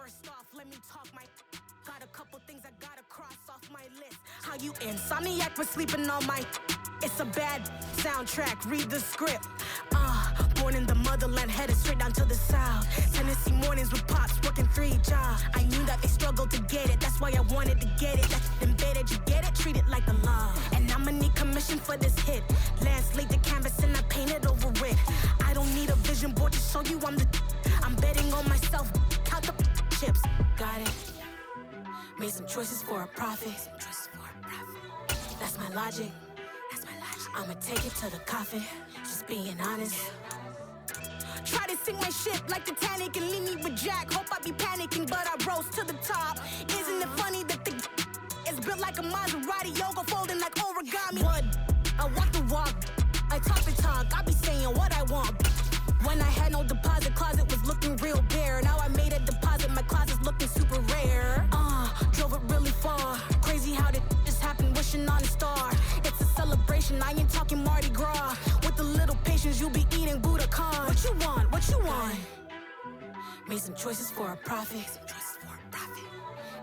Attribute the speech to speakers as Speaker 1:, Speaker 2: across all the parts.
Speaker 1: First off, let me talk my. Got a couple things I gotta cross off my list. How you insomniac for sleeping on my. It's a bad soundtrack, read the script. Born in the motherland, headed straight down to the south. Tennessee mornings with pops, working 3 jobs. I knew that they struggled to get it, that's why I wanted to get it. That's embedded, you get it, treat it like a law. And I'ma need commission for this hit. Lance laid the canvas and I painted over it. I don't need a vision board to show you I'm the. I'm betting on myself, count the chips. Got it. Made some choices for a profit. That's my logic. I'ma take it to the coffin, just being honest. Try to sink my ship like Titanic and leave me with Jack. Hope I be panicking, but I rose to the top. Isn't it funny that the is built like a Maserati, yoga folding like origami? What? I walk the walk, I talk the talk, I be saying what I want. When I had no deposit, closet was looking real bare. Now I made a deposit, my closet's looking super rare. Drove it really far. Crazy how did just happen, wishing on a star. It's a celebration, I ain't talking Mardi Gras. With a little patience, you'll be eating Budokan. What you want? What you want? Made some choices for a profit.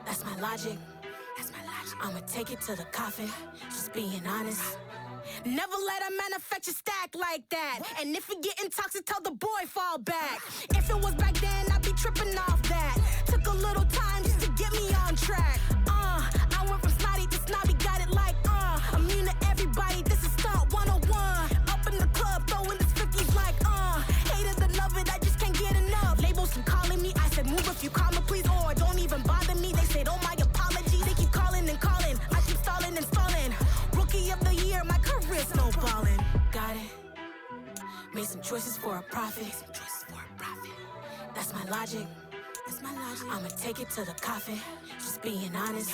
Speaker 1: That's my logic. I'ma take it to the coffin, just being honest. Never let a manufacture stack like that. And if it getting toxic, tell the boy fall back. If it was back then, I'd be tripping off that. Took a little time just to get me on track. I went from snotty to snobby, got it like immune to everybody, this is stunt 101. Up in the club, throwing this 50s like hate it and love it, I just can't get enough. Labels keep calling me, I said move if you call me please, or don't even bother me. They said oh my apologies, they keep calling and calling, I keep stalling and stalling. Rookie of the year, my career snowballing. Got it. Made some choices for a profit. That's my logic. I'ma take it to the coffin, just being honest.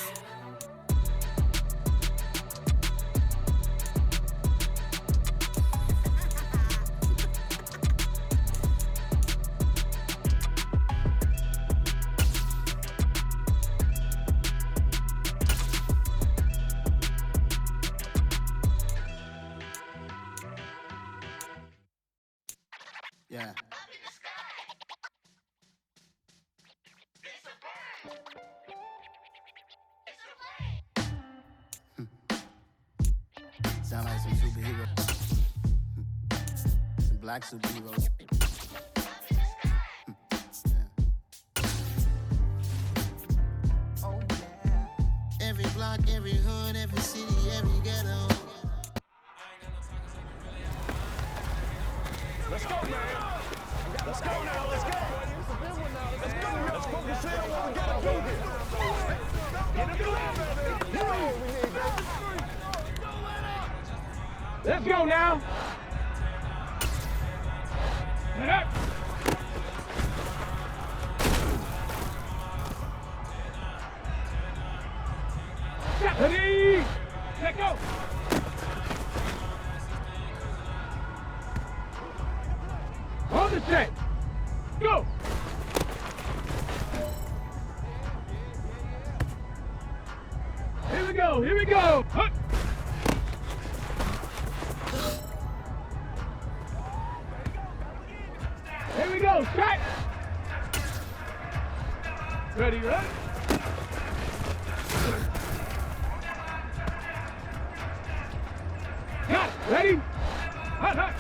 Speaker 2: Yeah. Sound like some superheroes. Some black superheroes. Oh yeah. Every block, every hood, every city, every ghetto.
Speaker 3: Let's go, man. Let's go now. Let's go. It's a big one now. Let's go. Let's focus in on what we gotta do here. Get it going, baby. You know what we need, baby. Let's go now. Get up. Ready? Let go. On the set. Go. Here we go. Here we go. Hup. Here we go. Shot. Ready, ready? Got it. Ready? Hot, hot.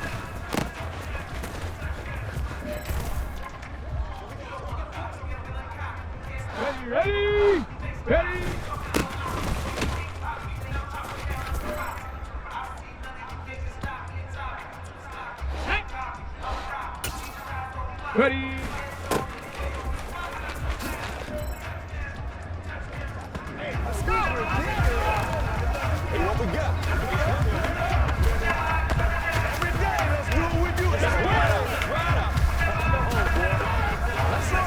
Speaker 3: Ready, ready, ready. Ready. Hey, let's go. Hey, what we got? Every day, let's do what we do. Let's ride up. Let's go.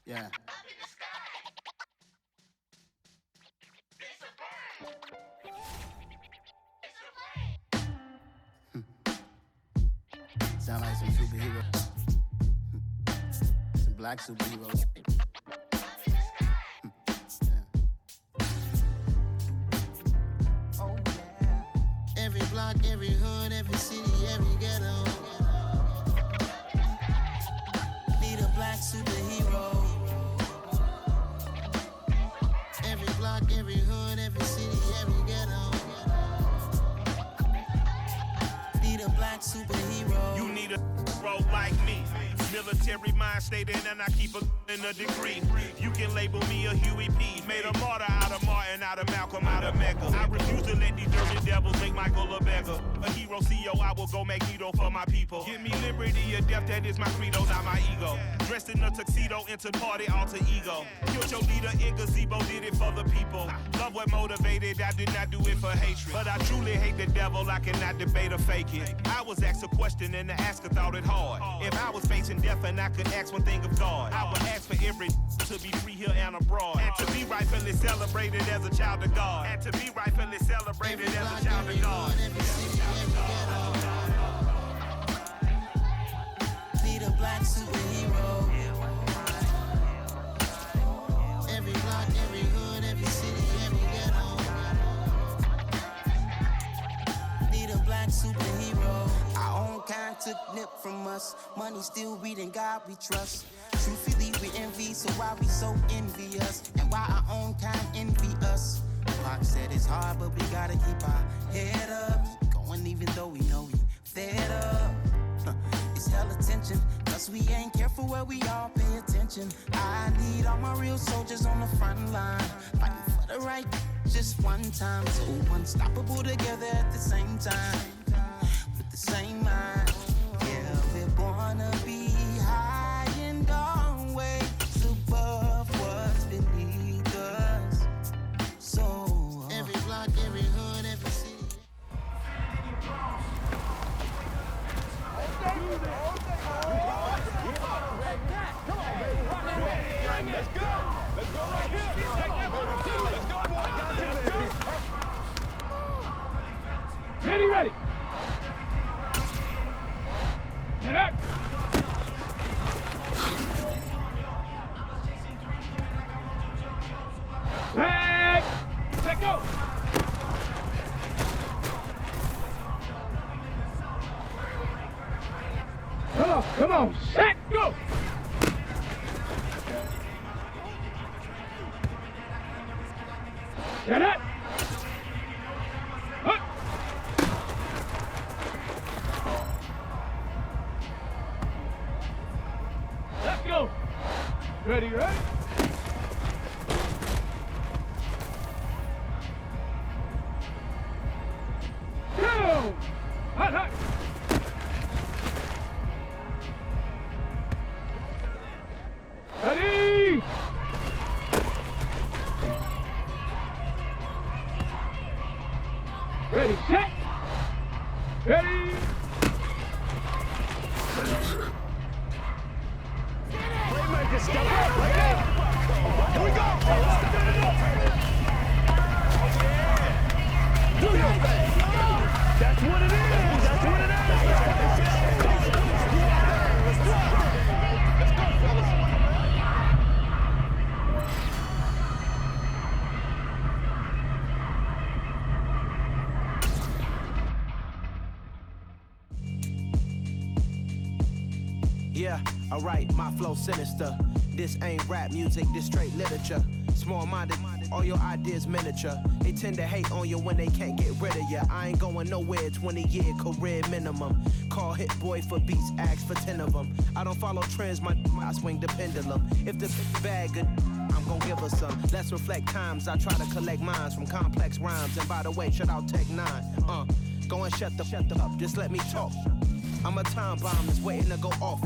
Speaker 2: Yeah. Sound like some superheroes. black superheroes. Oh, yeah. Every block, every hood, every city, every ghetto. Need a black superhero. Every block, every hood, every city, every ghetto. Need a black superhero.
Speaker 4: You need a role like me. Military mind stated, and I keep in a degree. You can label me a Huey P. Made a martyr out of Martin, out of Malcolm, out of Mecca. I refuse to let these dirty devils make Michael a beggar. A hero CEO, I will go Magneto for my people. Give me liberty or death, that is my credo, not my ego. Dressed in a tuxedo, into party, alter ego. Killed your leader in gazebo, did it for the people. Love what motivated, I did not do it for hatred. But I truly hate the devil, I cannot debate or fake it. I was asked a question and the asker thought it hard. If I was facing death and I could ask one thing of God, I would ask for every to be free here and abroad, and to be rightfully celebrated as a child of God, and to be rightfully celebrated as a child of God.
Speaker 2: Need a black superhero. Every block, every hood, every city, every ghetto. Need a black superhero. Our own kind took nip from us. Money still reading God we trust. Truthfully we envy, so why we so envious? And why our own kind envy us? Pac said it's hard, but we gotta keep our head up. Keep going even though we know we fed up. It's hella tension, cause we ain't careful where we all pay attention. I need all my real soldiers on the front line, fighting for the right just one time. So unstoppable together at the same time, with the same mind. Yeah, we're gonna be high and always above what's beneath us. So every block, every hood, every city.
Speaker 3: Let's go! Let's go right here! Let's go, boy! Ready, ready! Get up! Hey! Let go! Come on, set, go! Get it! Up! Let's go! Ready, ready? Go! Hot, hot! Ready! Ready, set! Ready! Playmaker, step up! Right there! Here we go! Do your thing! That's what it is! That's what it is! Let's go, fellas!
Speaker 5: Yeah, alright, my flow sinister. This ain't rap music, this straight literature. Small-minded, all your ideas miniature. They tend to hate on you when they can't get rid of you. I ain't going nowhere, 20-year career minimum. Call Hit Boy for beats, ask for 10 of them. I don't follow trends, I swing the pendulum. If the bag good, I'm gon' give her some. Let's reflect times, I try to collect minds from complex rhymes. And by the way, shout out Tech 9. Go and shut the up, just let me talk. I'm a time bomb that's waiting to go off.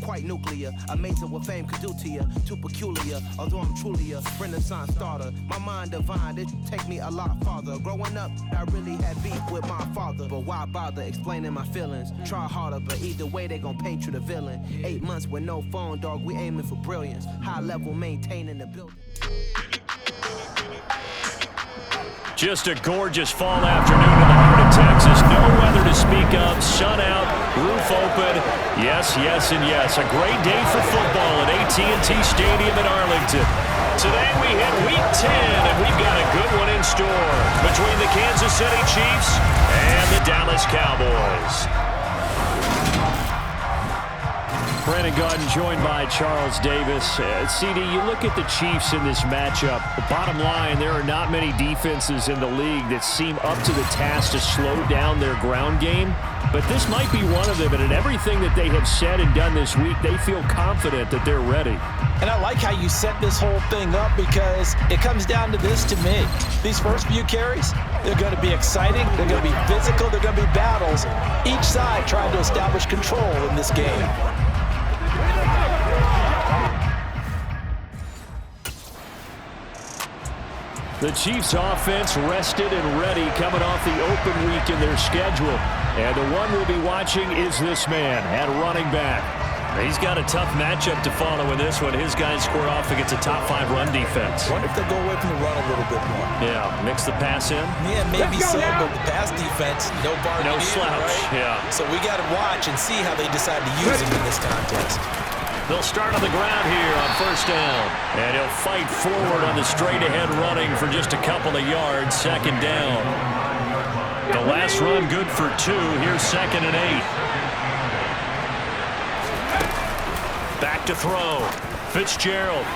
Speaker 5: Quite nuclear, amazing what fame could do to you. Too peculiar, although I'm truly a renaissance starter. My mind divine, it take me a lot farther. Growing up, I really had beef with my father. But why bother explaining my feelings? Try harder, but either way they gon' paint you the villain. 8 months with no phone, dog, we aiming for brilliance. High level, maintaining the building.
Speaker 6: Just a gorgeous fall afternoon in the heart of Texas. No weather to speak of, sun out, roof open. Yes, yes, and yes. A great day for football at AT&T Stadium in Arlington. Today we hit Week 10, and we've got a good one in store between the Kansas City Chiefs and the Dallas Cowboys. Brandon Gaudin joined by Charles Davis. CD, you look at the Chiefs in this matchup. The bottom line, there are not many defenses in the league that seem up to the task to slow down their ground game. But this might be one of them, and in everything that they have said and done this week, they feel confident that they're ready.
Speaker 7: And I like how you set this whole thing up because it comes down to this to me. These first few carries, they're going to be exciting, they're going to be physical, they're going to be battles. Each side trying to establish control in this game.
Speaker 6: The Chiefs offense rested and ready coming off the open week in their schedule. And the one we'll be watching is this man at running back. He's got a tough matchup to follow in this one. His guys square off against a top-5 run defense.
Speaker 7: Wonder if they'll go away from the run a little bit more.
Speaker 6: Yeah, mix the pass in.
Speaker 7: Yeah, maybe so, but the pass defense, no bargain,
Speaker 6: no slouch,
Speaker 7: right?
Speaker 6: Yeah.
Speaker 7: So we got to watch and see how they decide to use him in this contest.
Speaker 6: They'll start on the ground here on first down. And he'll fight forward on the straight-ahead running for just a couple of yards, second down. The last run good for 2. Here's 2nd and 8. Back to throw. Fitzgerald.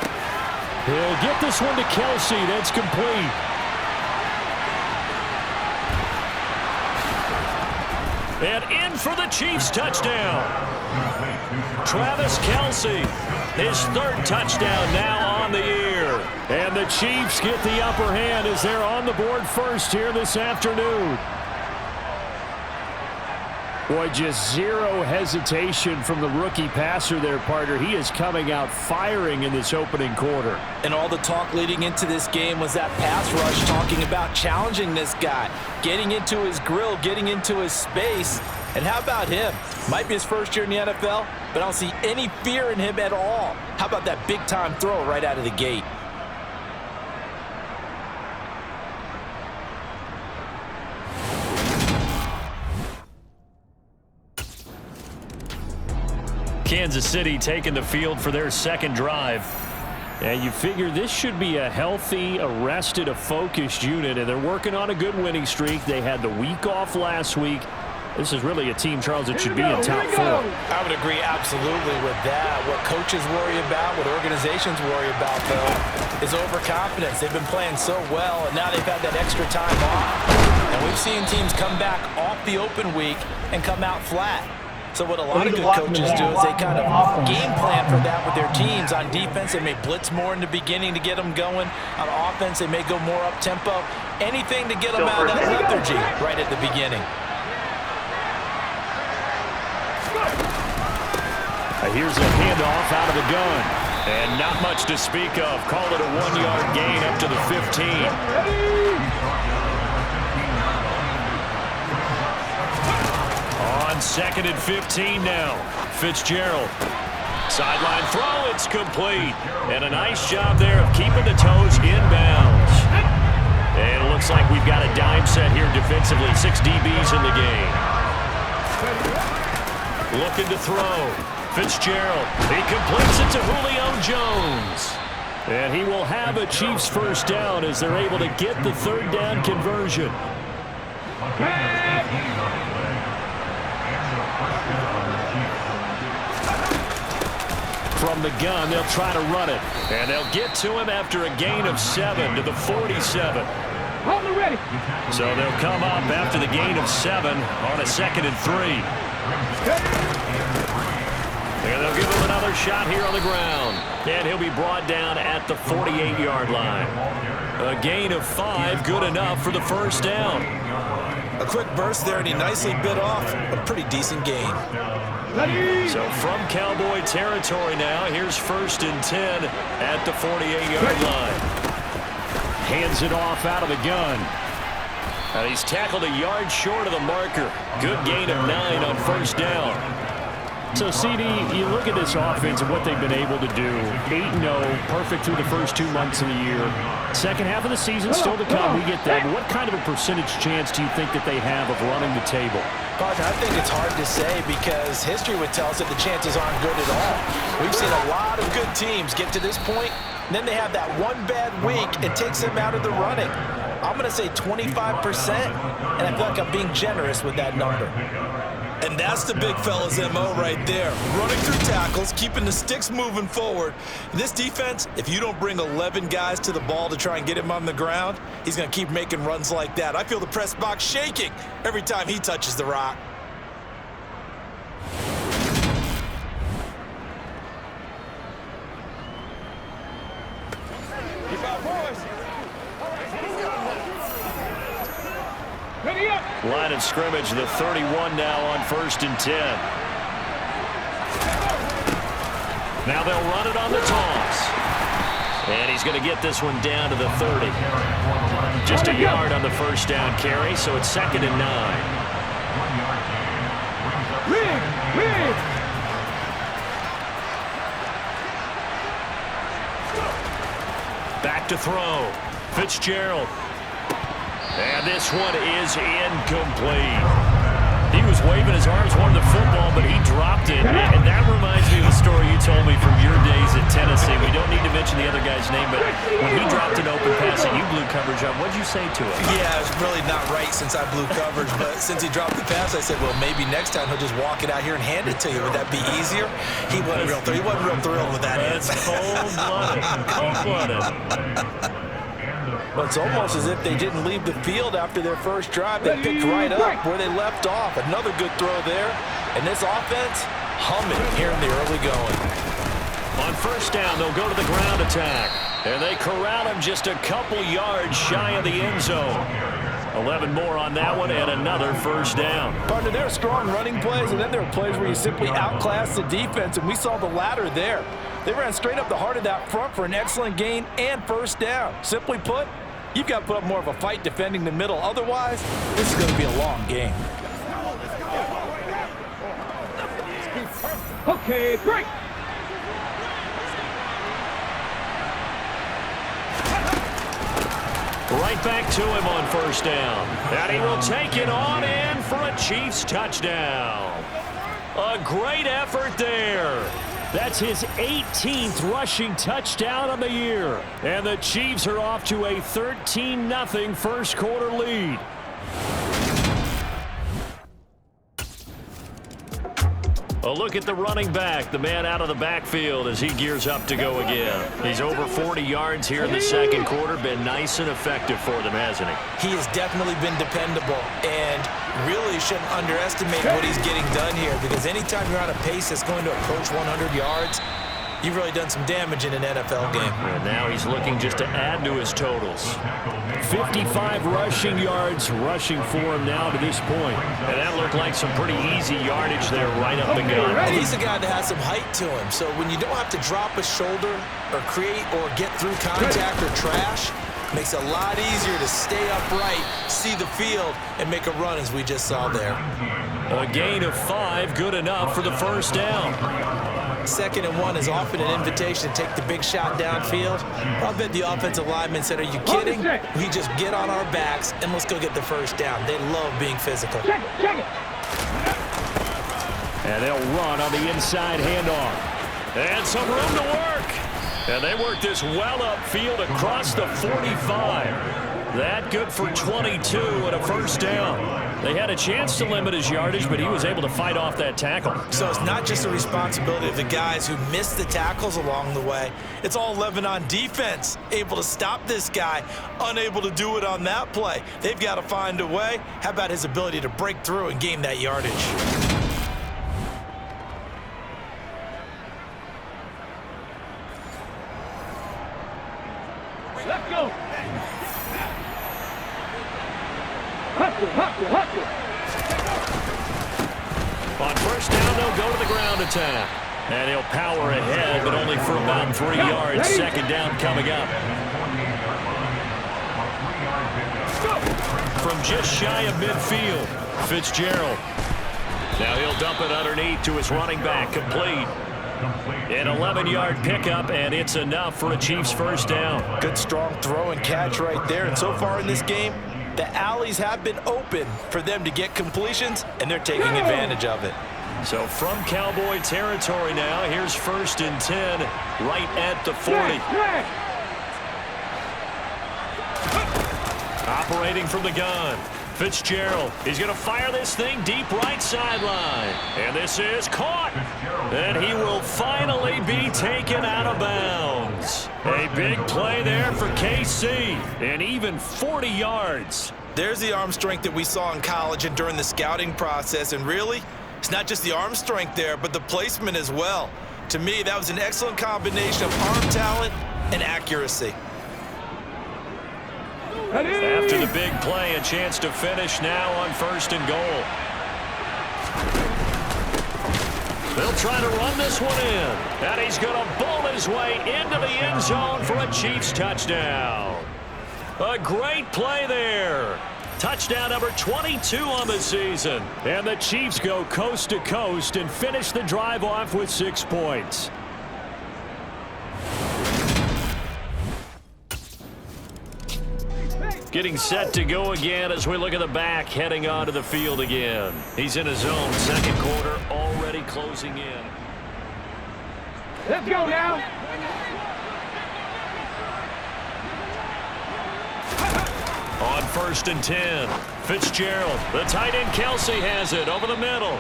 Speaker 6: He'll get this one to Kelsey. That's complete. And in for the Chiefs touchdown. Travis Kelsey, his 3rd touchdown now on the year. And the Chiefs get the upper hand as they're on the board first here this afternoon. Boy, just zero hesitation from the rookie passer there, partner. He is coming out firing in this opening quarter.
Speaker 7: And all the talk leading into this game was that pass rush, talking about challenging this guy, getting into his grill, getting into his space. And how about him? Might be his first year in the NFL, but I don't see any fear in him at all. How about that big-time throw right out of the gate?
Speaker 6: Kansas City taking the field for their second drive. And you figure this should be a healthy, arrested, a focused unit, and they're working on a good winning streak. They had the week off last week. This is really a team, Charles, that should be in top 4.
Speaker 7: I would agree absolutely with that. What coaches worry about, what organizations worry about, though, is overconfidence. They've been playing so well, and now they've had that extra time off. And we've seen teams come back off the open week and come out flat. So what a lot of good coaches do is they kind of game plan for that with their teams. On defense, they may blitz more in the beginning to get them going. On offense, they may go more up-tempo. Anything to get them out of that lethargy right at the beginning.
Speaker 6: Here's a handoff out of the gun. And not much to speak of. Call it a 1-yard gain up to the 15. On 2nd and 15 now. Fitzgerald. Sideline throw, it's complete. And a nice job there of keeping the toes inbounds. And it looks like we've got a dime set here defensively. 6 DBs in the game. Looking to throw. Fitzgerald. He completes it to Julio Jones. And he will have a Chiefs first down as they're able to get the 3rd down conversion. From the gun, they'll try to run it. And they'll get to him after a gain of 7 to the 47. So they'll come up after the gain of 7 on a 2nd and 3. And they'll give him another shot here on the ground. And he'll be brought down at the 48-yard line. A gain of 5, good enough for the first down.
Speaker 7: A quick burst there, and he nicely bit off a pretty decent gain.
Speaker 6: So from Cowboy territory now, here's 1st and 10 at the 48-yard line. Hands it off out of the gun. And he's tackled a yard short of the marker. Good gain of 9 on first down. So, CD, you look at this offense and what they've been able to do. 8-0, perfect through the first 2 months of the year. Second half of the season still to come. We get that. What kind of a percentage chance do you think that they have of running the table?
Speaker 7: Partner, I think it's hard to say because history would tell us that the chances aren't good at all. We've seen a lot of good teams get to this point, and then they have that one bad week. It takes them out of the running. I'm going to say 25%, and I feel like I'm being generous with that number.
Speaker 8: And that's the big fella's MO right there. Running through tackles, keeping the sticks moving forward. This defense, if you don't bring 11 guys to the ball to try and get him on the ground, he's going to keep making runs like that. I feel the press box shaking every time he touches the rock.
Speaker 6: Line of scrimmage, the 31 now on 1st and 10. Now they'll run it on the toss. And he's going to get this one down to the 30. Just a yard on the first down carry, so it's 2nd and 9. Back to throw. Fitzgerald. And this one is incomplete. He was waving his arms, wanted the football, but he dropped it. And that reminds me of the story you told me from your days at Tennessee. We don't need to mention the other guy's name, but when he dropped an open pass that you blew coverage on, what did you say to him?
Speaker 8: Yeah, it's really not right since I blew coverage, but since he dropped the pass, I said, well, maybe next time he'll just walk it out here and hand it to you. Would that be easier? He wasn't real thrilled with that.
Speaker 6: That's cold-blooded. Cold-blooded.
Speaker 7: But it's almost as if they didn't leave the field after their first drive. They picked right up where they left off. Another good throw there. And this offense humming here in the early going.
Speaker 6: On 1st down, they'll go to the ground attack. And they corral him just a couple yards shy of the end zone. 11 more on that one and another 1st down.
Speaker 7: Partner, there are strong running plays, and then there are plays where you simply outclass the defense, and we saw the latter there. They ran straight up the heart of that front for an excellent gain and 1st down. Simply put, you've got to put up more of a fight defending the middle. Otherwise, this is going to be a long game.
Speaker 3: Okay, break.
Speaker 6: Right back to him on 1st down. And he will take it on in for a Chiefs touchdown. A great effort there. That's his 18th rushing touchdown of the year. And the Chiefs are off to a 13-0 first quarter lead. A look at the running back, the man out of the backfield as he gears up to go again. He's over 40 yards here in the second quarter. Been nice and effective for them, hasn't he?
Speaker 8: He has definitely been dependable and really shouldn't underestimate what he's getting done here, because anytime you're on a pace that's going to approach 100 yards, you've really done some damage in an NFL game.
Speaker 6: And now he's looking just to add to his totals. 55 rushing yards rushing for him now to this point. And that looked like some pretty easy yardage there right up the gun.
Speaker 8: And he's a guy that has some height to him, so when you don't have to drop a shoulder or create or get through contact or trash, it makes it a lot easier to stay upright, see the field, and make a run as we just saw there.
Speaker 6: A gain of 5, good enough for the 1st down.
Speaker 8: 2nd and 1 is often an invitation to take the big shot downfield. I bet the offensive lineman said, are you kidding? We just get on our backs and let's go get the 1st down. They love being physical.
Speaker 3: Check it.
Speaker 6: And they'll run on the inside handoff. And some room to work. And they work this well upfield across the 45. That good for 22 and a 1st down. They had a chance to limit his yardage, but he was able to fight off that tackle.
Speaker 8: So it's not just the responsibility of the guys who missed the tackles along the way. It's all 11 on defense, able to stop this guy, unable to do it on that play. They've got to find a way. How about his ability to break through and gain that yardage?
Speaker 3: Let's go.
Speaker 6: On 1st down, they'll go to the ground attack. And he'll power ahead, but only for about 3 yards. 2nd down coming up. From just shy of midfield, Fitzgerald. Now he'll dump it underneath to his running back, complete. An 11-yard pickup, and it's enough for a Chiefs first down.
Speaker 7: Good, strong throw and catch right there. And so far in this game, the alleys have been open for them to get completions, and they're taking advantage of it.
Speaker 6: So from Cowboy territory now, here's 1st and 10, right at the 40. Operating from the gun. Fitzgerald, he's going to fire this thing deep right sideline. And this is caught. And he will finally be taken out of bounds. A big play there for KC. And even 40 yards.
Speaker 8: There's the arm strength that we saw in college and during the scouting process. And really, it's not just the arm strength there, but the placement as well. To me, that was an excellent combination of arm talent and accuracy.
Speaker 6: After the big play, a chance to finish now on 1st and goal. They'll try to run this one in. And he's going to bowl his way into the end zone for a Chiefs touchdown. A great play there. Touchdown number 22 on the season. And the Chiefs go coast to coast and finish the drive off with 6 points. Getting set to go again as we look at the back heading onto the field again. He's in his zone, second quarter, already closing in.
Speaker 3: Let's go now.
Speaker 6: On 1st and 10, Fitzgerald, the tight end Kelsey has it over the middle.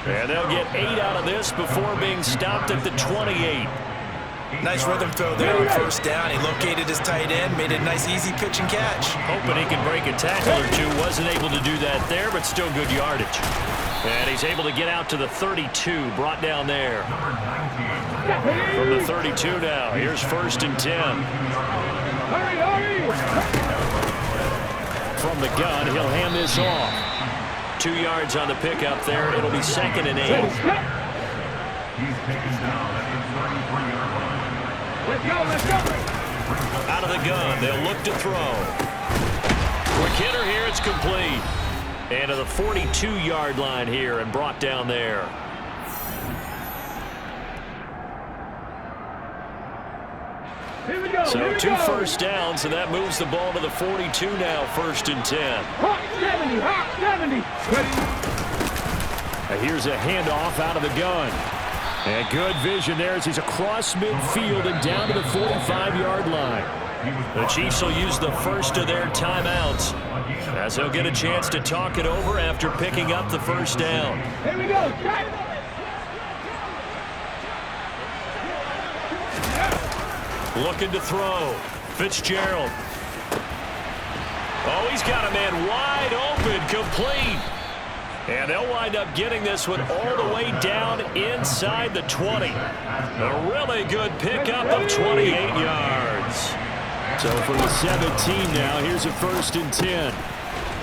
Speaker 6: And they'll get 8 out of this before being stopped at the 28.
Speaker 8: Nice rhythm throw there on 1st down. He located his tight end, made a nice easy pitch and catch.
Speaker 6: Hoping he can break a tackle or two. Wasn't able to do that there, but still good yardage. And he's able to get out to the 32, brought down there. From the 32 now, here's 1st and 10. From the gun, he'll hand this off. 2 yards on the pickup there. It'll be 2nd and 8.
Speaker 3: Let's go, let's go.
Speaker 6: Out of the gun, they'll look to throw. Quick hitter here, it's complete. And to the 42-yard line here and brought down there.
Speaker 3: Here we go.
Speaker 6: So 2 first downs, and that moves the ball to the 42 now, 1st and 10.
Speaker 3: Hot 70, hot 70.
Speaker 6: And here's a handoff out of the gun. And good vision there as he's across midfield and down to the 45-yard line. The Chiefs will use the first of their timeouts as they'll get a chance to talk it over after picking up the first down.
Speaker 3: Here we go.
Speaker 6: Looking to throw. Fitzgerald. Oh, he's got a man wide open, complete. And they'll wind up getting this one all the way down inside the 20. A really good pickup of 28 yards. So for the 17 now, here's a 1st and 10.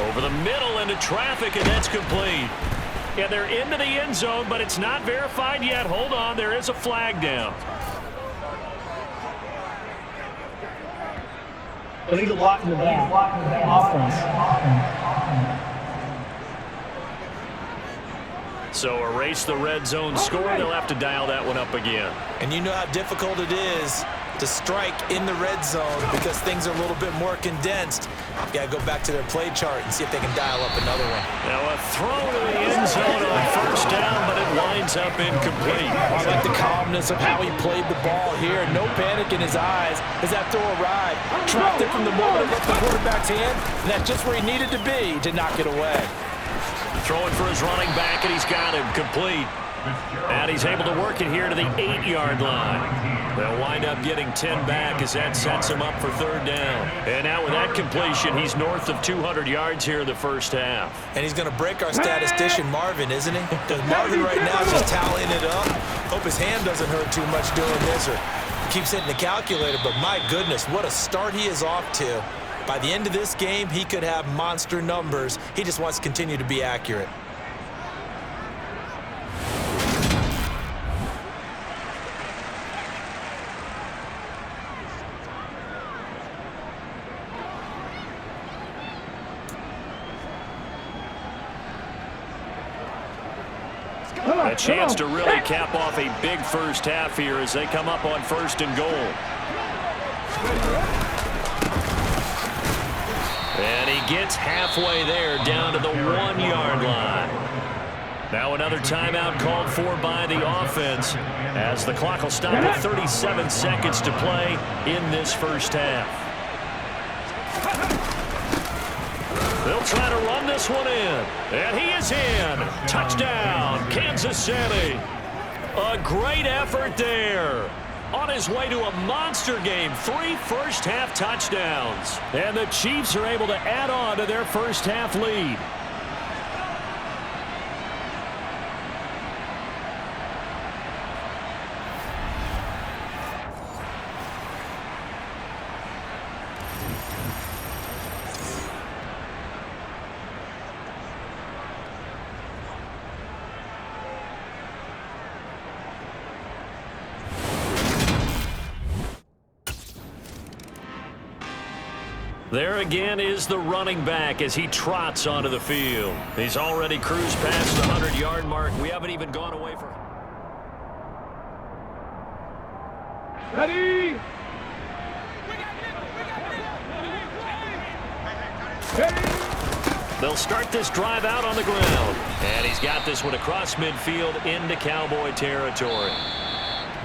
Speaker 6: Over the middle into traffic, and that's complete. And they're into the end zone, but it's not verified yet. Hold on, there is a flag down.
Speaker 9: Illegal block in the back. Offense.
Speaker 6: So erase the red zone score. They'll have to dial that one up again.
Speaker 8: And you know how difficult it is to strike in the red zone because things are a little bit more condensed. You got to go back to their play chart and see if they can dial up another one.
Speaker 6: Now a throw to the end zone on 1st down, but it winds up incomplete.
Speaker 8: I like the calmness of how he played the ball here. No panic in his eyes as that throw arrived. Trapped it from the moment it left the quarterback's hand, and that's just where he needed to be to knock it away.
Speaker 6: Throwing for his running back, and he's got him complete. And he's able to work it here to the 8-yard line. They'll wind up getting 10 back as that sets him up for 3rd down. And now with that completion, he's north of 200 yards here in the first half.
Speaker 8: And he's going to break our statistician Marvin, isn't he? Because Marvin right now is just tallying it up. Hope his hand doesn't hurt too much doing this or keeps hitting the calculator. But my goodness, what a start he is off to. By the end of this game, he could have monster numbers. He just wants to continue to be accurate.
Speaker 6: A chance to really cap off a big first half here as they come up on 1st and goal. And he gets halfway there, down to the 1-yard line. Now another timeout called for by the offense as the clock will stop at 37 seconds to play in this first half. They'll try to run this one in. And he is in. Touchdown, Kansas City. A great effort there. On his way to a monster game, 3 first-half touchdowns. And the Chiefs are able to add on to their first-half lead. There again is the running back as he trots onto the field. He's already cruised past the 100-yard mark. We haven't even gone away from...
Speaker 3: Ready?
Speaker 6: They'll start this drive out on the ground. And he's got this one across midfield into Cowboy territory.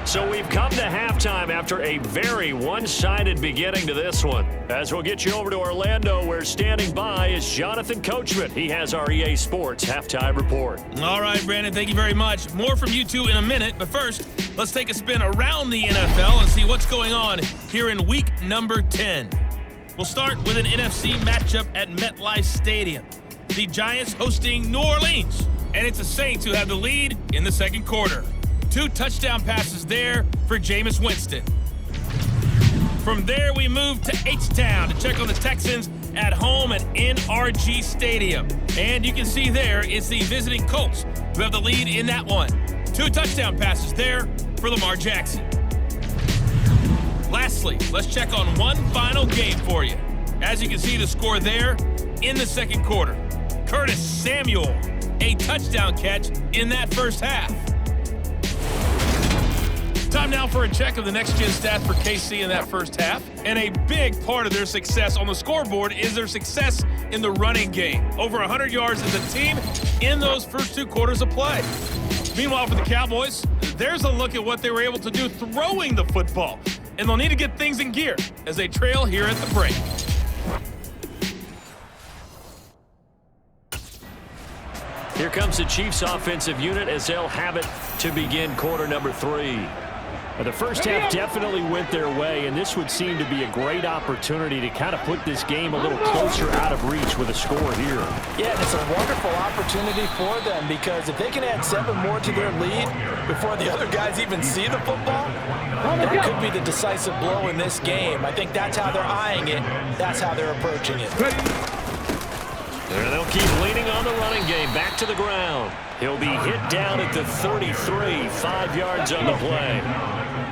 Speaker 6: So we've come to halftime after a very one-sided beginning to this one. As we'll get you over to Orlando, where standing by is Jonathan Coachman. He has our EA Sports Halftime Report.
Speaker 10: All right, Brandon, thank you very much. More from you two in a minute, but first, let's take a spin around the NFL and see what's going on here in week number 10. We'll start with an NFC matchup at MetLife Stadium. The Giants hosting New Orleans, and it's the Saints who have the lead in the second quarter. 2 touchdown passes there for Jameis Winston. From there, we move to H-Town to check on the Texans at home at NRG Stadium. And you can see there it's the visiting Colts who have the lead in that one. 2 touchdown passes there for Lamar Jackson. Lastly, let's check on one final game for you. As you can see the score there in the second quarter. Curtis Samuel, a touchdown catch in that first half. Time now for a check of the next-gen stats for KC in that first half. And a big part of their success on the scoreboard is their success in the running game. Over 100 yards as a team in those first 2 quarters of play. Meanwhile, for the Cowboys, there's a look at what they were able to do throwing the football. And they'll need to get things in gear as they trail here at the break.
Speaker 6: Here comes the Chiefs offensive unit as they'll have it to begin quarter number 3. The first half definitely went their way, and this would seem to be a great opportunity to kind of put this game a little closer out of reach with a score here.
Speaker 7: Yeah, and it's a wonderful opportunity for them because if they can add 7 more to their lead before the other guys even see the football, that could be the decisive blow in this game. I think that's how they're eyeing it. That's how they're approaching it.
Speaker 6: There they'll keep leaning on the running game. Back to the ground. He'll be hit down at the 33, 5 yards on the play.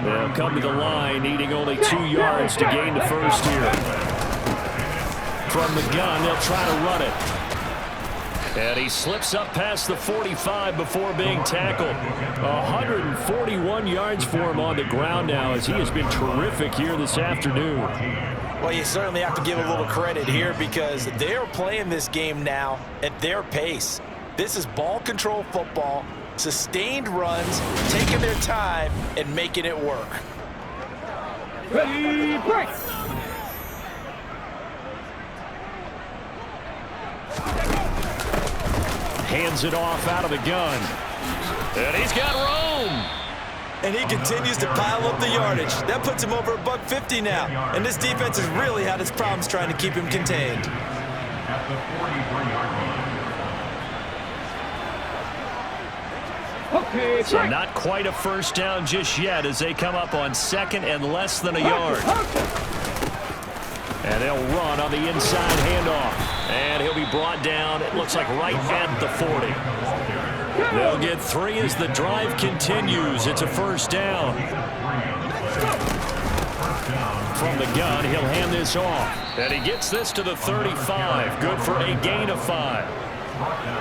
Speaker 6: They'll come to the line, needing only 2 yards to gain the first here. From the gun, they'll try to run it. And he slips up past the 45 before being tackled. 141 yards for him on the ground now as he has been terrific here this afternoon.
Speaker 7: Well, you certainly have to give a little credit here because they're playing this game now at their pace. This is ball control football, sustained runs, taking their time and making it work.
Speaker 3: Ready, break!
Speaker 6: Hands it off out of the gun. And he's got Rome.
Speaker 8: And he continues to pile up the yardage. That puts him over $150 now. And this defense has really had its problems trying to keep him contained.
Speaker 3: At the 44-yard line. Okay,
Speaker 6: so not quite a first down just yet as they come up on second and less than a yard. And they'll run on the inside handoff. And he'll be brought down, it looks like right at the 40. They'll get 3 as the drive continues. It's a first down. From the gun, he'll hand this off. And he gets this to the 35. Good for a gain of 5.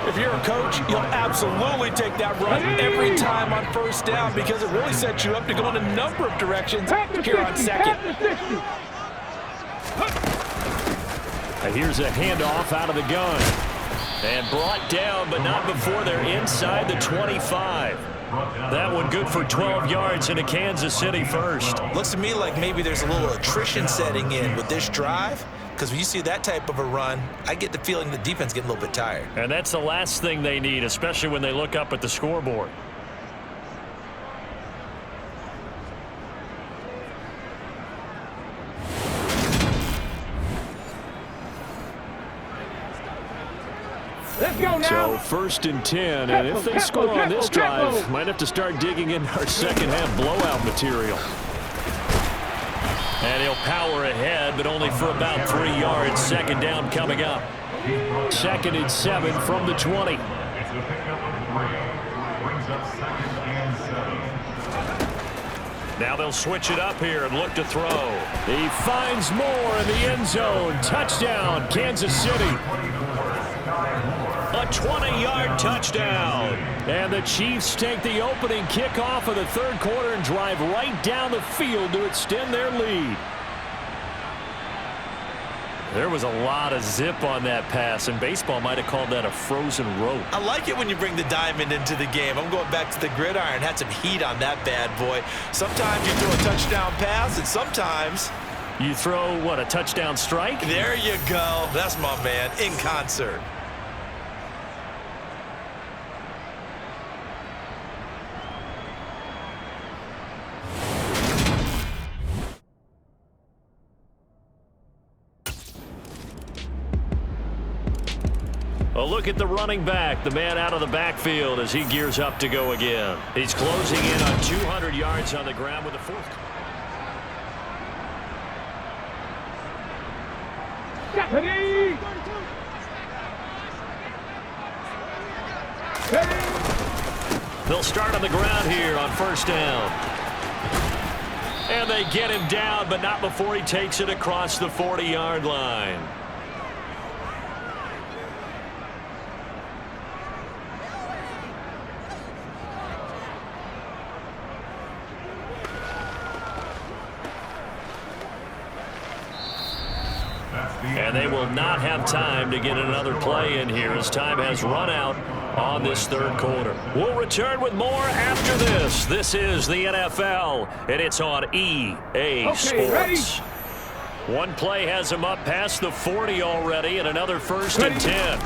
Speaker 8: If you're a coach, you'll absolutely take that run every time on first down because it really sets you up to go in a number of directions here on second.
Speaker 6: Here's a handoff out of the gun. And brought down, but not before they're inside the 25. That one good for 12 yards into Kansas City first.
Speaker 8: Looks to me like maybe there's a little attrition setting in with this drive. Because when you see that type of a run, I get the feeling the defense getting a little bit tired.
Speaker 6: And that's the last thing they need, especially when they look up at the scoreboard.
Speaker 3: Let's go now.
Speaker 6: So first and 10, and if they score on this drive, might have to start digging in our second half blowout material. And he'll power ahead, but only for about 3 yards. Second down coming up. 2nd and 7 from the 20. Now they'll switch it up here and look to throw. He finds Moore in the end zone. Touchdown, Kansas City. A 20-yard touchdown. And the Chiefs take the opening kickoff of the third quarter and drive right down the field to extend their lead. There was a lot of zip on that pass, and baseball might have called that a frozen rope.
Speaker 8: I like it when you bring the diamond into the game. I'm going back to the gridiron. Had some heat on that bad boy. Sometimes you throw a touchdown pass, and sometimes
Speaker 6: you throw, what, a touchdown strike?
Speaker 8: There you go. That's my man, in concert.
Speaker 6: A look at the running back, the man out of the backfield as he gears up to go again. He's closing in on 200 yards on the ground with the fourth. They'll start on the ground here on first down. And they get him down, but not before he takes it across the 40-yard line. And they will not have time to get another play in here as time has run out on this third quarter. We'll return with more after this. This is the NFL, and it's on EA Sports.
Speaker 3: Ready?
Speaker 6: One play has him up past the 40 already, and another 1st and 10.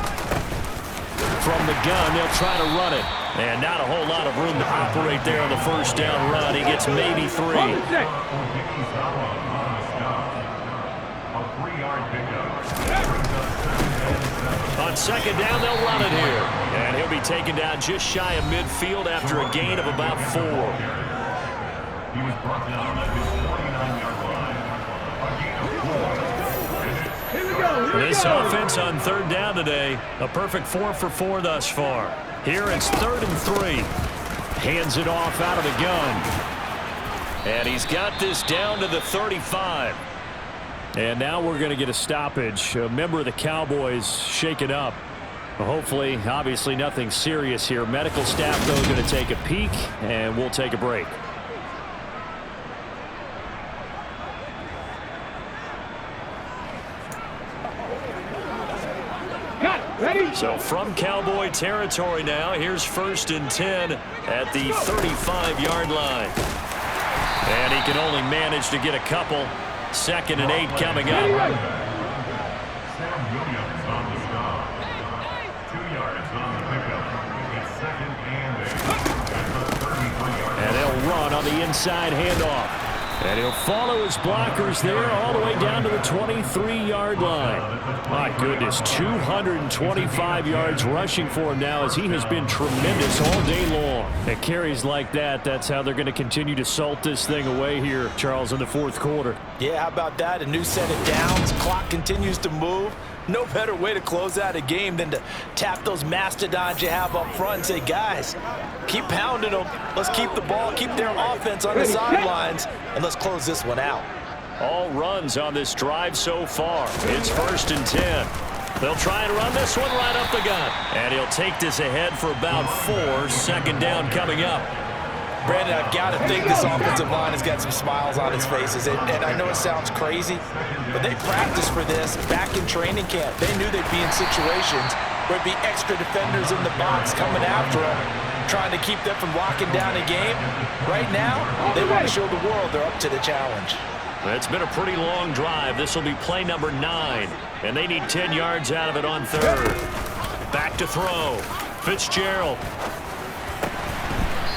Speaker 6: From the gun, they'll try to run it. And not a whole lot of room to operate there on the first down run. He gets maybe 3. On second down, they'll run it here. And he'll be taken down just shy of midfield after a gain of about 4.
Speaker 3: He was brought down at his 49-yard line.
Speaker 6: This offense on third down today, a perfect 4 for 4 thus far. Here it's 3rd and 3. Hands it off out of the gun. And he's got this down to the 35. And now we're going to get a stoppage. A member of the Cowboys shaken up. Hopefully, obviously nothing serious here. Medical staff, though, going to take a peek, and we'll take a break.
Speaker 3: Ready?
Speaker 6: So from Cowboy territory now, here's 1st and 10 at the 35-yard line. And he can only manage to get a couple. 2nd and 8 coming up.
Speaker 3: Sam Williams on the stop. 2 yards on the pickup. It's 2nd and 8.
Speaker 6: And they'll run on the inside handoff. And he'll follow his blockers there all the way down to the 23-yard line. My goodness, 225 yards rushing for him now as he has been tremendous all day long. At carries like that, that's how they're going to continue to salt this thing away here, Charles, in the fourth quarter.
Speaker 8: Yeah, how about that? A new set of downs. Clock continues to move. No better way to close out a game than to tap those mastodons you have up front and say, guys, keep pounding them. Let's keep the ball, keep their offense on the sidelines, and let's close this one out.
Speaker 6: All runs on this drive so far. It's 1st and 10. They'll try and run this one right up the gut. And he'll take this ahead for about 4. Second down coming up.
Speaker 7: Brandon, I've got to think this offensive line has got some smiles on its faces. And I know it sounds crazy, but they practiced for this back in training camp. They knew they'd be in situations where it'd be extra defenders in the box coming after them, trying to keep them from locking down a game. Right now, they want to show the world they're up to the challenge.
Speaker 6: It's been a pretty long drive. This will be play number 9, and they need 10 yards out of it on 3rd. Back to throw. Fitzgerald.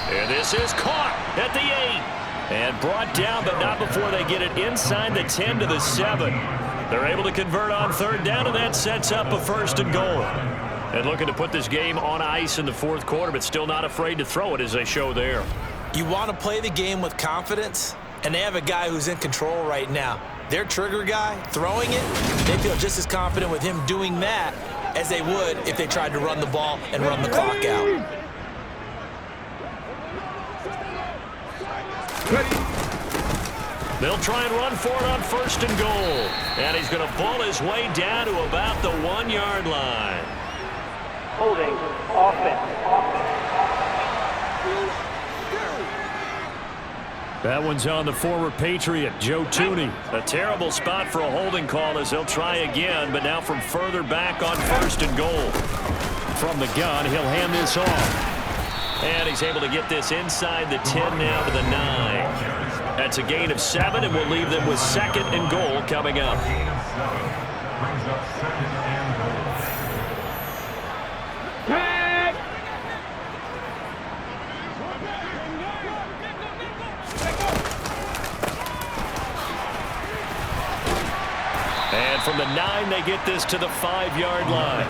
Speaker 6: And this is caught at the 8. And brought down, but not before they get it inside the 10 to the 7. They're able to convert on 3rd down, and that sets up a 1st and goal. And looking to put this game on ice in the 4th quarter, but still not afraid to throw it as they show there.
Speaker 7: You want to play the game with confidence, and they have a guy who's in control right now. Their trigger guy, throwing it, they feel just as confident with him doing that as they would if they tried to run the ball and run the clock out.
Speaker 6: They'll try and run for it on 1st and goal. And he's going to ball his way down to about the 1-yard line.
Speaker 9: Holding offense.
Speaker 6: That one's on the former Patriot, Joe Tooney. A terrible spot for a holding call as they'll try again, but now from further back on 1st and goal. From the gun, he'll hand this off. And he's able to get this inside the 10 now to the 9. That's a gain of 7, and we'll leave them with 2nd and goal coming up. And from the 9, they get this to the 5-yard line.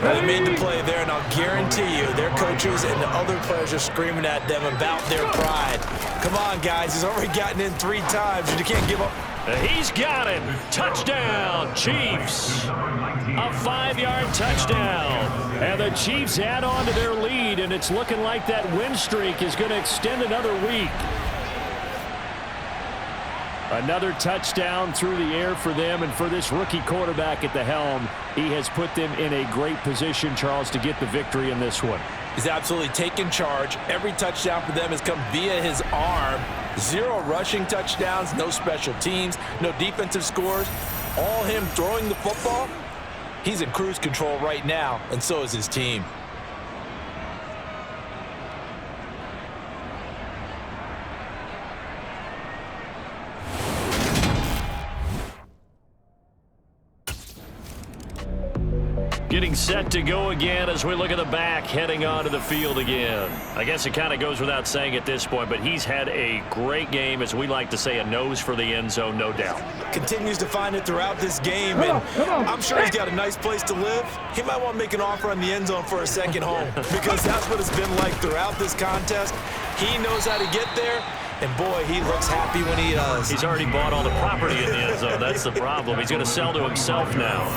Speaker 7: Well, they made the play there, and I'll guarantee you their coaches and the other players are screaming at them about their pride. Come on, guys. He's already gotten in 3 times, and you can't give up.
Speaker 6: He's got it. Touchdown, Chiefs. A 5-yard touchdown. And the Chiefs add on to their lead, and it's looking like that win streak is going to extend another week. Another touchdown through the air for them, and for this rookie quarterback at the helm, he has put them in a great position, Charles, to get the victory in this one.
Speaker 7: He's absolutely taken charge. Every touchdown for them has come via his arm. 0 rushing touchdowns, no special teams, no defensive scores. All him throwing the football. He's in cruise control right now, and so is his team.
Speaker 6: Getting set to go again as we look at the back heading onto the field again. I guess it kind of goes without saying at this point, but he's had a great game, as we like to say, a nose for the end zone, no doubt.
Speaker 7: Continues to find it throughout this game, and I'm sure he's got a nice place to live. He might want to make an offer on the end zone for a second home, because that's what it's been like throughout this contest. He knows how to get there. And, boy, he looks happy when he does.
Speaker 6: He's already bought all the property in the end zone. That's the problem. He's going to sell to himself now.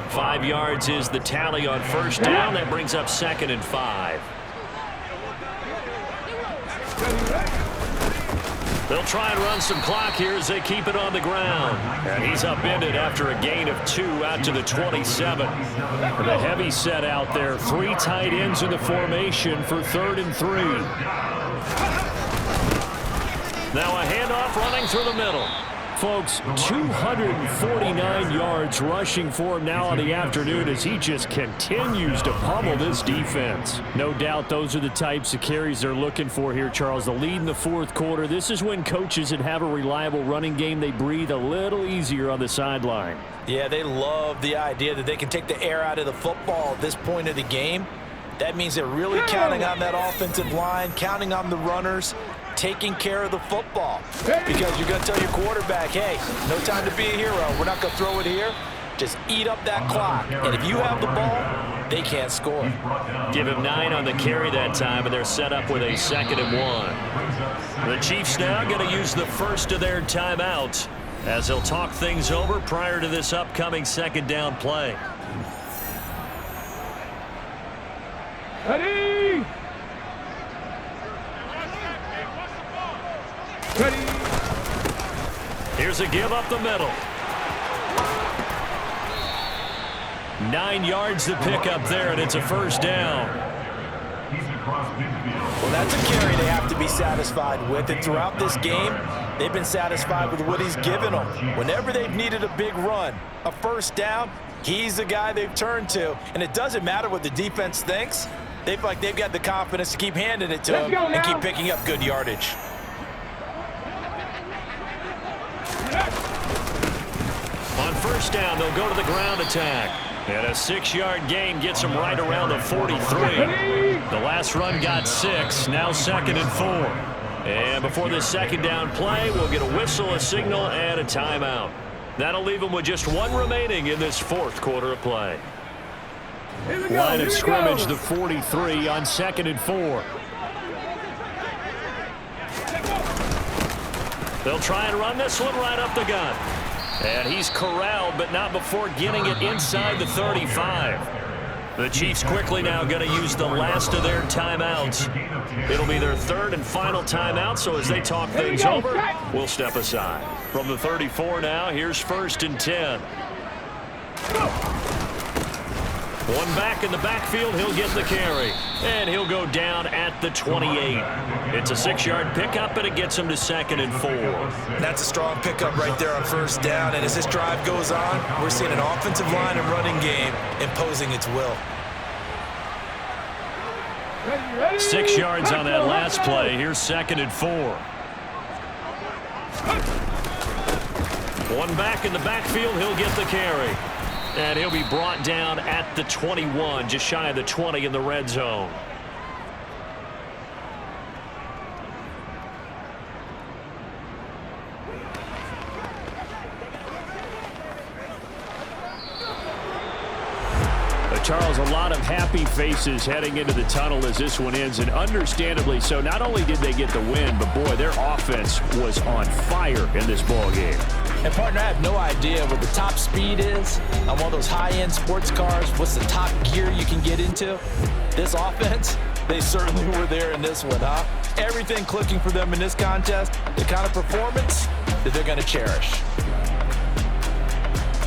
Speaker 6: 5 yards is the tally on 1st down. That brings up 2nd and 5. They'll try and run some clock here as they keep it on the ground. And he's upended after a gain of 2 out to the 27. The heavy set out there. 3 tight ends in the formation for 3rd and 3. Now a handoff running through the middle. Folks, 249 yards rushing for him now on the afternoon as he just continues to pummel this defense. No doubt those are the types of carries they're looking for here, Charles. The lead in the 4th quarter. This is when coaches that have a reliable running game, they breathe a little easier on the sideline.
Speaker 7: Yeah, they love the idea that they can take the air out of the football at this point of the game. That means they're really counting on that offensive line, counting on the runners, taking care of the football. Because you're going to tell your quarterback, hey, no time to be a hero. We're not going to throw it here. Just eat up that clock. And if you have the ball, they can't score.
Speaker 6: Give him 9 on the carry that time, and they're set up with a 2nd and 1. The Chiefs now going to use the first of their timeouts as they'll talk things over prior to this upcoming 2nd down play.
Speaker 3: Ready!
Speaker 6: Here's a give up the middle. 9 yards to pick up there, and it's a first down.
Speaker 7: Well, that's a carry they have to be satisfied with. And throughout this game, they've been satisfied with what he's given them. Whenever they've needed a big run, a first down, he's the guy they've turned to. And it doesn't matter what the defense thinks. They've got the confidence to keep handing it to him and keep picking up good yardage.
Speaker 6: On first down, they'll go to the ground attack. And a 6-yard gain gets them right around the 43. The last run got 6, now 2nd and 4. And before this second down play, we'll get a whistle, a signal, and a timeout. That'll leave them with just 1 remaining in this 4th quarter of play. Line of scrimmage, the 43 on 2nd and 4. They'll try and run this one right up the gut. And he's corralled, but not before getting it inside the 35. The Chiefs quickly now going to use the last of their timeouts. It'll be their 3rd and final timeout, so as they talk things over, we'll step aside. From the 34 now, here's 1st and 10. One back in the backfield, he'll get the carry. And he'll go down at the 28. It's a 6-yard pickup, and it gets him to 2nd and 4.
Speaker 8: That's a strong pickup right there on first down. And as this drive goes on, we're seeing an offensive line and running game imposing its will.
Speaker 6: 6 yards on that last play. Here's 2nd and 4. One back in the backfield, he'll get the carry. And he'll be brought down at the 21, just shy of the 20 in the red zone. Charles, a lot of happy faces heading into the tunnel as this one ends, and understandably so. Not only did they get the win, but boy, their offense was on fire in this ball game.
Speaker 7: And partner, I have no idea what the top speed is on one of those high-end sports cars. What's the top gear you can get into? This offense, they certainly were there in this one, huh? Everything clicking for them in this contest, the kind of performance that they're going to cherish.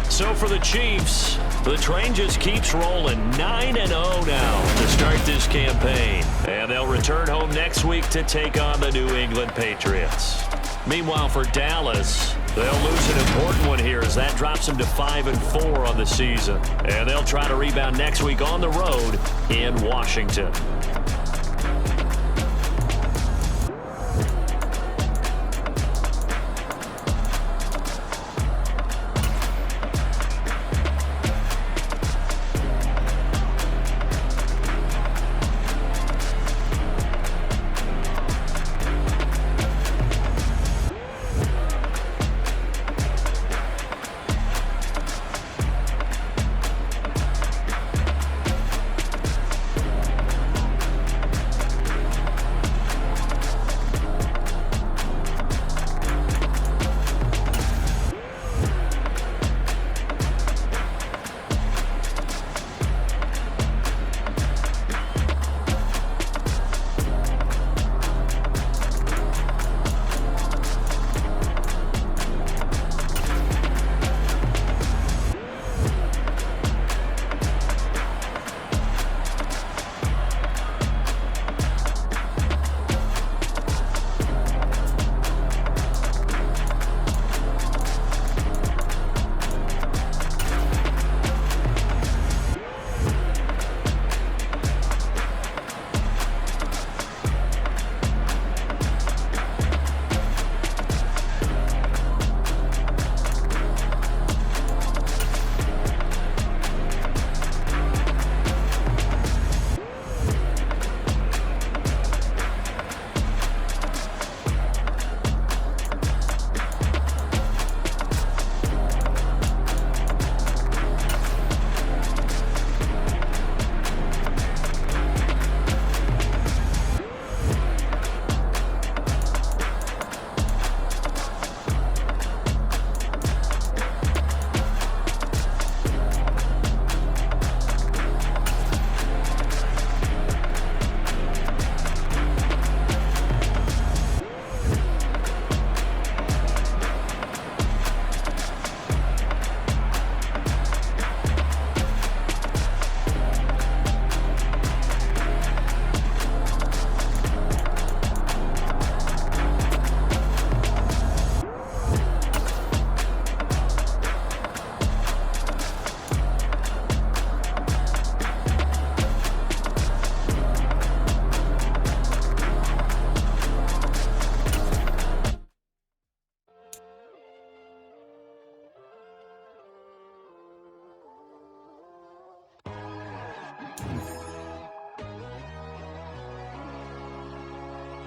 Speaker 6: So for the Chiefs, the train just keeps rolling. 9-0 now to start this campaign. And they'll return home next week to take on the New England Patriots. Meanwhile, for Dallas, they'll lose an important one here as that drops them to 5-4 on the season. And they'll try to rebound next week on the road in Washington.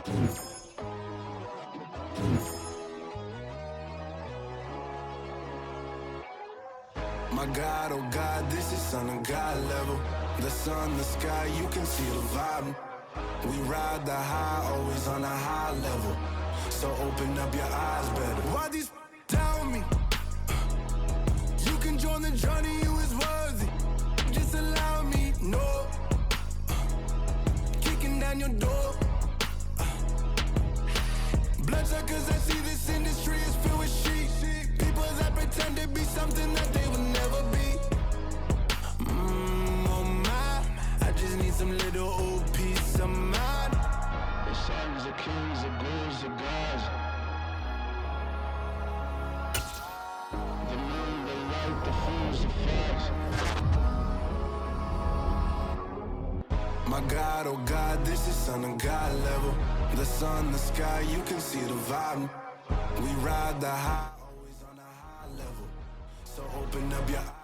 Speaker 11: My God, oh God, this is son of God level. The sun, the sky, you can see the vibe. We ride the high, always on a high level. So open up your eyes better. Why these tell me? You can join the journey, you is worthy. Just allow me, no. Kicking down your door. Bloodsuckers, I see this industry is filled with sheep. People that pretend to be something that they will never be. Oh my, I just need some little old peace of mind. The sons are kings, the ghouls, the gods. The moon, the light, the fools, the facts. My God, oh God, this is son of God level. The sun, the sky, you can see the vibe. We ride the high, always on a high level. So open up your eyes.